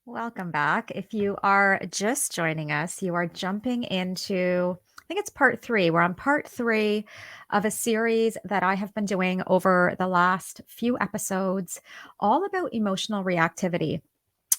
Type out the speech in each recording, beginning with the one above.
Welcome back. If you are just joining us, you are jumping into, I think it's part three. We're on part three of a series that I have been doing over the last few episodes, all about emotional reactivity.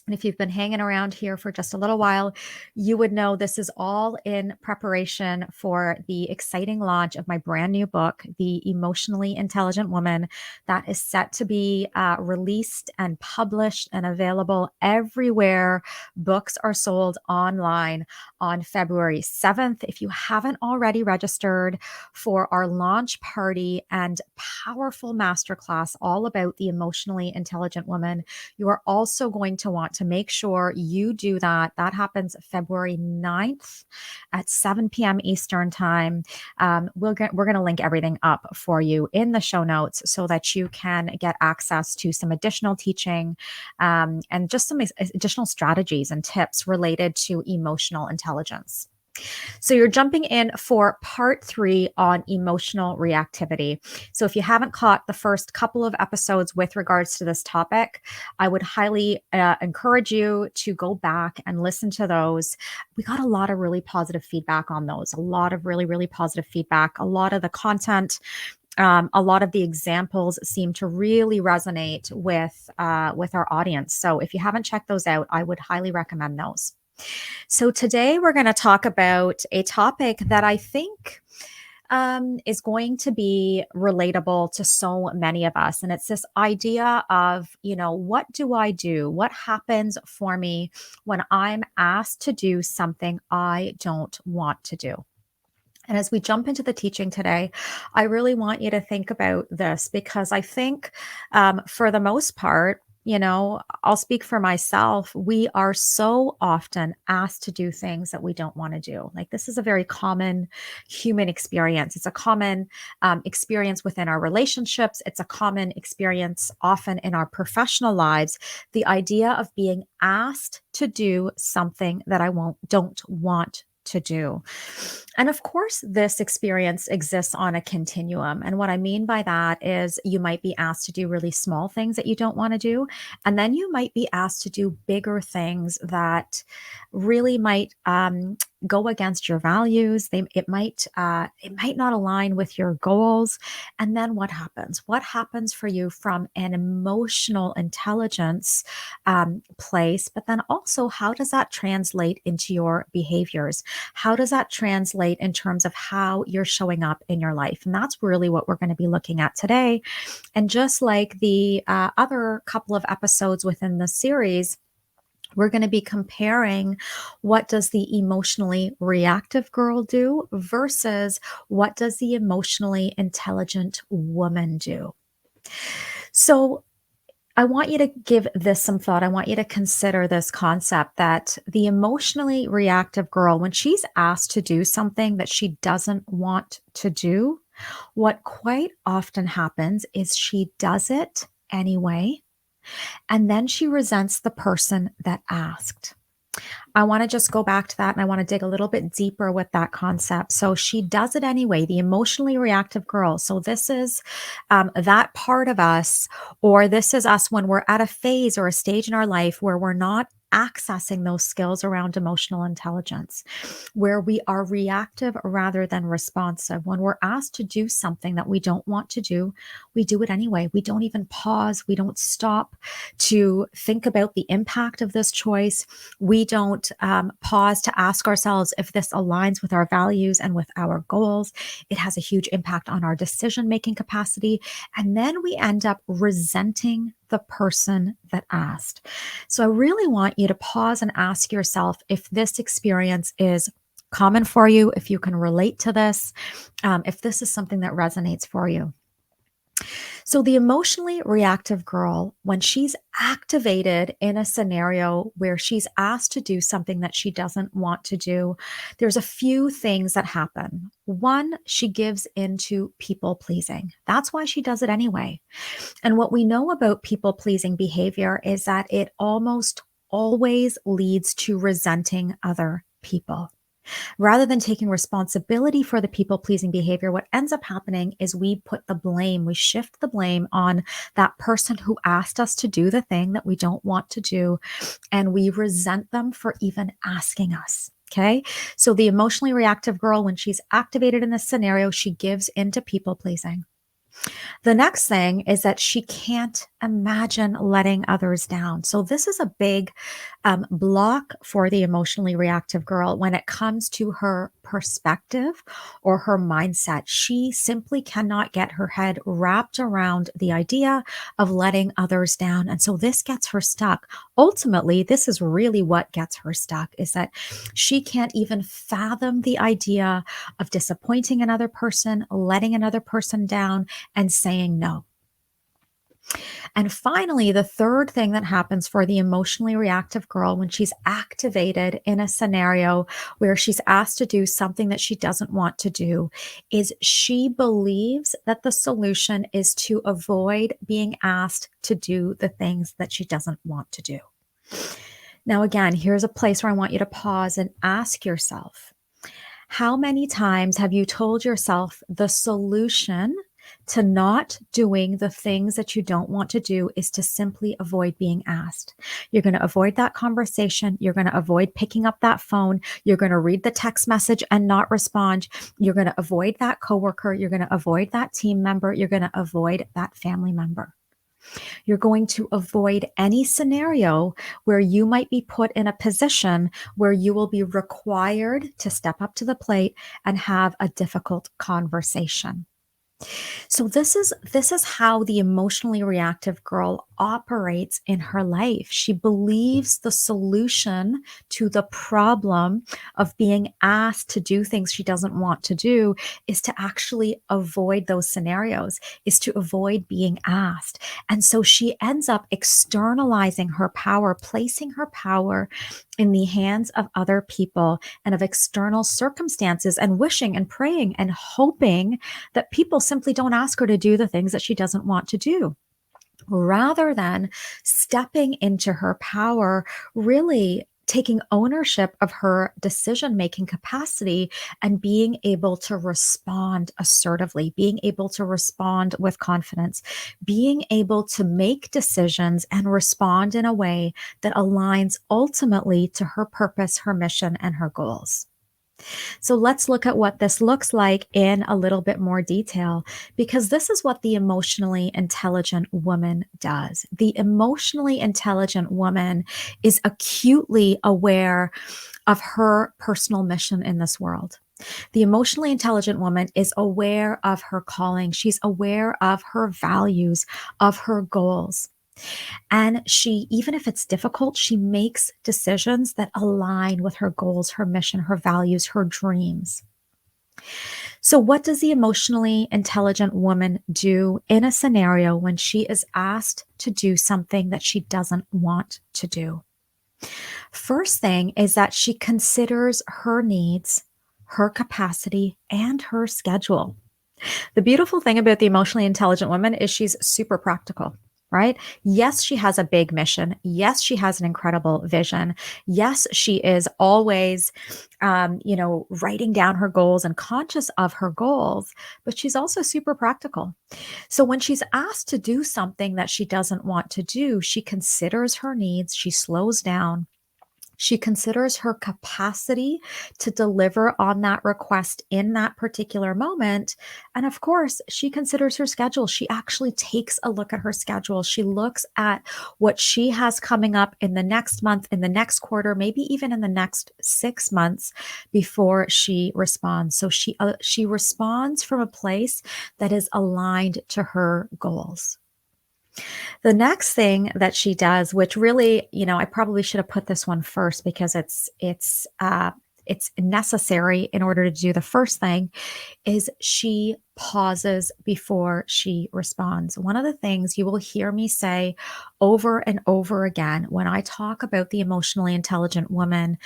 And if you've been hanging around here for just a little while, you would know this is all in preparation for the exciting launch of my brand new book, The Emotionally Intelligent Woman, that is set to be released and published and available everywhere books are sold online on February 7th. If you haven't already registered for our launch party and powerful masterclass all about the emotionally intelligent woman, you are also going to want to make sure you do that. That happens February 9th at 7 p.m. Eastern Time. We're going to link everything up for you in the show notes so that you can get access to some additional teaching and just some additional strategies and tips related to emotional intelligence. So you're jumping in for part three on emotional reactivity. So if you haven't caught the first couple of episodes with regards to this topic, I would highly encourage you to go back and listen to those. We got a lot of really positive feedback on those, a lot of really, really positive feedback. A lot of the content, a lot of the examples seem to really resonate with our audience. So if you haven't checked those out, I would highly recommend those. So today we're going to talk about a topic that I think is going to be relatable to so many of us. And it's this idea of, what do I do? What happens for me when I'm asked to do something I don't want to do? And as we jump into the teaching today, I really want you to think about this because I think, for the most part, I'll speak for myself. We are so often asked to do things that we don't want to do. Like, this is a very common human experience. It's a common experience within our relationships. It's a common experience often in our professional lives. The idea of being asked to do something that don't want to do. And of course, this experience exists on a continuum. And what I mean by that is you might be asked to do really small things that you don't want to do. And then you might be asked to do bigger things that really might go against your values. It might not align with your goals. And then what happens? What happens for you from an emotional intelligence place? But then also, how does that translate into your behaviors? How does that translate in terms of how you're showing up in your life? And that's really what we're going to be looking at today. And just like the other couple of episodes within the series, we're going to be comparing what does the emotionally reactive girl do versus what does the emotionally intelligent woman do. So I want you to give this some thought. I want you to consider this concept that the emotionally reactive girl, when she's asked to do something that she doesn't want to do, what quite often happens is she does it anyway, and then she resents the person that asked. I want to just go back to that and I want to dig a little bit deeper with that concept. So she does it anyway, the emotionally reactive girl. So this is that part of us, or this is us when we're at a phase or a stage in our life where we're not accessing those skills around emotional intelligence, where we are reactive rather than responsive. When we're asked to do something that we don't want to do, we do it anyway. We don't even pause. We don't stop to think about the impact of this choice. We don't pause to ask ourselves if this aligns with our values and with our goals. It has a huge impact on our decision-making capacity. And then we end up resenting the person that asked. So I really want you to pause and ask yourself if this experience is common for you, if you can relate to this, if this is something that resonates for you. So, the emotionally reactive girl, when she's activated in a scenario where she's asked to do something that she doesn't want to do, there's a few things that happen. One, she gives into people pleasing. That's why she does it anyway. And what we know about people pleasing behavior is that it almost always leads to resenting other people. Rather than taking responsibility for the people pleasing behavior, what ends up happening is we put the blame, we shift the blame on that person who asked us to do the thing that we don't want to do, and we resent them for even asking us. Okay. So the emotionally reactive girl, when she's activated in this scenario, she gives into people pleasing. The next thing is that she can't imagine letting others down. So, this is a big block for the emotionally reactive girl when it comes to her perspective or her mindset. She simply cannot get her head wrapped around the idea of letting others down. And so, this gets her stuck. Ultimately, this is really what gets her stuck is that she can't even fathom the idea of disappointing another person, letting another person down, and saying no. And finally, the third thing that happens for the emotionally reactive girl when she's activated in a scenario where she's asked to do something that she doesn't want to do is she believes that the solution is to avoid being asked to do the things that she doesn't want to do. Now, again, here's a place where I want you to pause and ask yourself, how many times have you told yourself the solution to not doing the things that you don't want to do is to simply avoid being asked? You're going to avoid that conversation. You're going to avoid picking up that phone. You're going to read the text message and not respond. You're going to avoid that coworker. You're going to avoid that team member. You're going to avoid that family member. You're going to avoid any scenario where you might be put in a position where you will be required to step up to the plate and have a difficult conversation. So this is how the emotionally reactive girl operates in her life. She believes the solution to the problem of being asked to do things she doesn't want to do is to actually avoid those scenarios, is to avoid being asked. And so she ends up externalizing her power, placing her power in the hands of other people and of external circumstances, and wishing and praying and hoping that people simply don't ask her to do the things that she doesn't want to do, rather than stepping into her power, really taking ownership of her decision making capacity and being able to respond assertively, being able to respond with confidence, being able to make decisions and respond in a way that aligns ultimately to her purpose, her mission, and her goals. So let's look at what this looks like in a little bit more detail, because this is what the emotionally intelligent woman does. The emotionally intelligent woman is acutely aware of her personal mission in this world. The emotionally intelligent woman is aware of her calling. She's aware of her values, of her goals. And she, even if it's difficult, she makes decisions that align with her goals, her mission, her values, her dreams. So, what does the emotionally intelligent woman do in a scenario when she is asked to do something that she doesn't want to do? First thing is that she considers her needs, her capacity, and her schedule. The beautiful thing about the emotionally intelligent woman is she's super practical, right? Yes, she has a big mission. Yes, she has an incredible vision. Yes, she is always, writing down her goals and conscious of her goals, but she's also super practical. So when she's asked to do something that she doesn't want to do, she considers her needs, she slows down, she considers her capacity to deliver on that request in that particular moment. And of course, she considers her schedule. She actually takes a look at her schedule. She looks at what she has coming up in the next month, in the next quarter, maybe even in the next 6 months before she responds. So she responds from a place that is aligned to her goals. The next thing that she does, which really, I probably should have put this one first because it's necessary in order to do the first thing, is she pauses before she responds. One of the things you will hear me say over and over again when I talk about the emotionally intelligent woman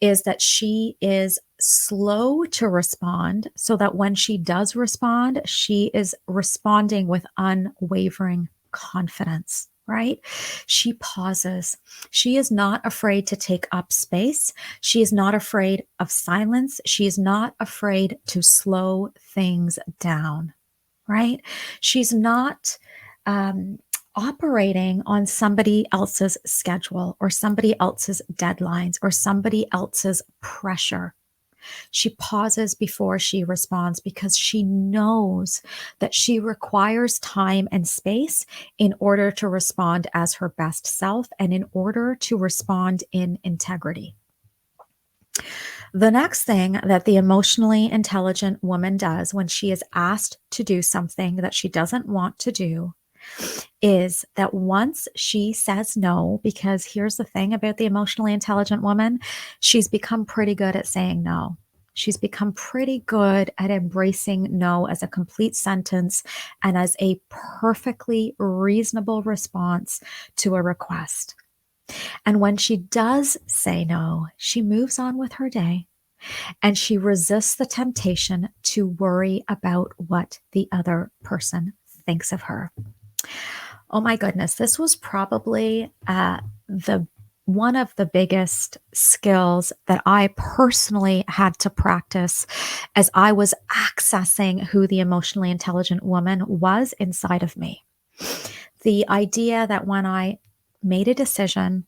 is that she is slow to respond, so that when she does respond, she is responding with unwavering confidence. right? She pauses. She is not afraid to take up space. She is not afraid of silence. She is not afraid to slow things down, right? She's not um, operating on somebody else's schedule or somebody else's deadlines or somebody else's pressure. She pauses before she responds because she knows that she requires time and space in order to respond as her best self and in order to respond in integrity. The next thing that the emotionally intelligent woman does when she is asked to do something that she doesn't want to do is that once she says no, because here's the thing about the emotionally intelligent woman, she's become pretty good at saying no. She's become pretty good at embracing no as a complete sentence and as a perfectly reasonable response to a request. And when she does say no, she moves on with her day and she resists the temptation to worry about what the other person thinks of her. Oh my goodness, this was probably the one of the biggest skills that I personally had to practice as I was accessing who the emotionally intelligent woman was inside of me. The idea that when I made a decision,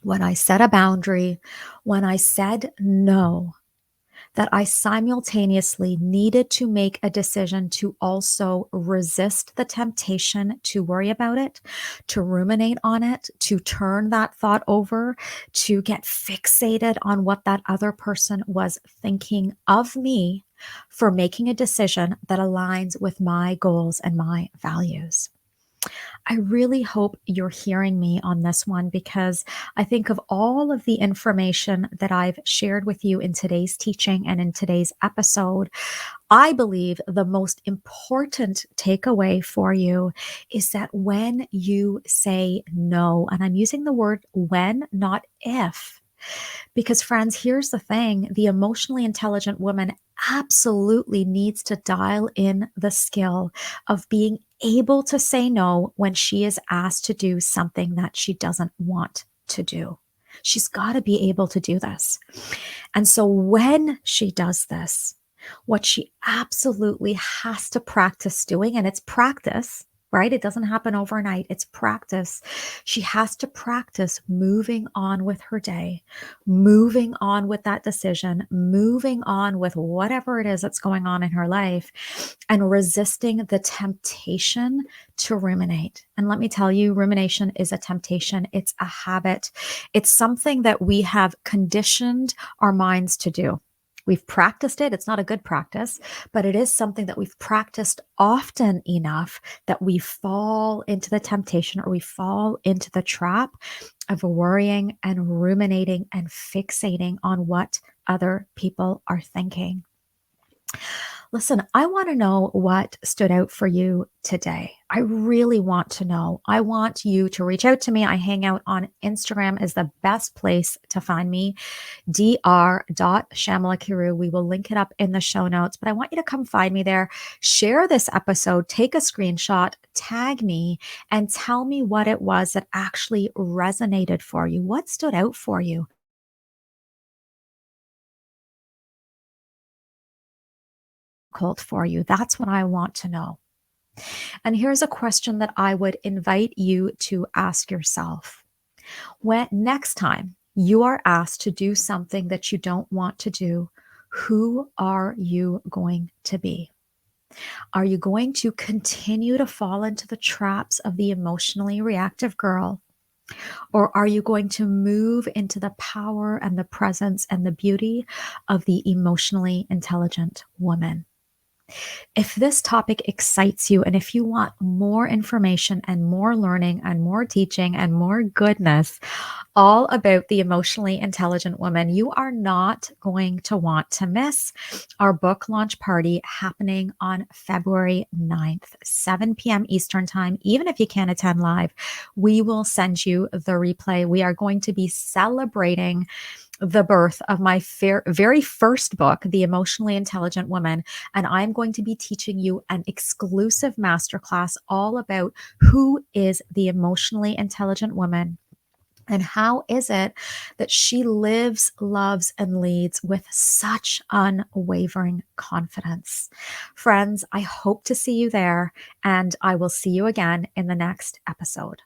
when I set a boundary, when I said no, that I simultaneously needed to make a decision to also resist the temptation to worry about it, to ruminate on it, to turn that thought over, to get fixated on what that other person was thinking of me for making a decision that aligns with my goals and my values. I really hope you're hearing me on this one because I think of all of the information that I've shared with you in today's teaching and in today's episode. I believe the most important takeaway for you is that when you say no, and I'm using the word when, not if, because, friends, here's the thing the emotionally intelligent woman absolutely needs to dial in the skill of being able to say no when she is asked to do something that she doesn't want to do. She's got to be able to do this. And so when she does this, what she absolutely has to practice doing, and it's practice, right? It doesn't happen overnight, it's practice. She has to practice moving on with her day, moving on with that decision, moving on with whatever it is that's going on in her life, and resisting the temptation to ruminate. And let me tell you, rumination is a temptation, it's a habit, it's something that we have conditioned our minds to do. We've practiced it. It's not a good practice, but it is something that we've practiced often enough that we fall into the temptation or we fall into the trap of worrying and ruminating and fixating on what other people are thinking. Listen, I want to know what stood out for you today. I really want to know. I want you to reach out to me. I hang out on Instagram is the best place to find me, dr.shamalakiru. We will link it up in the show notes, but I want you to come find me there. Share this episode, take a screenshot, tag me, and tell me what it was that actually resonated for you. What stood out for you? Cold for you. That's what I want to know. And here's a question that I would invite you to ask yourself. When next time you are asked to do something that you don't want to do, who are you going to be? Are you going to continue to fall into the traps of the emotionally reactive girl? Or are you going to move into the power and the presence and the beauty of the emotionally intelligent woman? If this topic excites you and if you want more information and more learning and more teaching and more goodness all about the emotionally intelligent woman, you are not going to want to miss our book launch party happening on February 9th, 7 p.m. Eastern Time. Even if you can't attend live, we will send you the replay. We are going to be celebrating the birth of my very first book, The Emotionally Intelligent Woman. And I'm going to be teaching you an exclusive masterclass all about who is the emotionally intelligent woman. And how is it that she lives, loves, and leads with such unwavering confidence? Friends, I hope to see you there, and I will see you again in the next episode.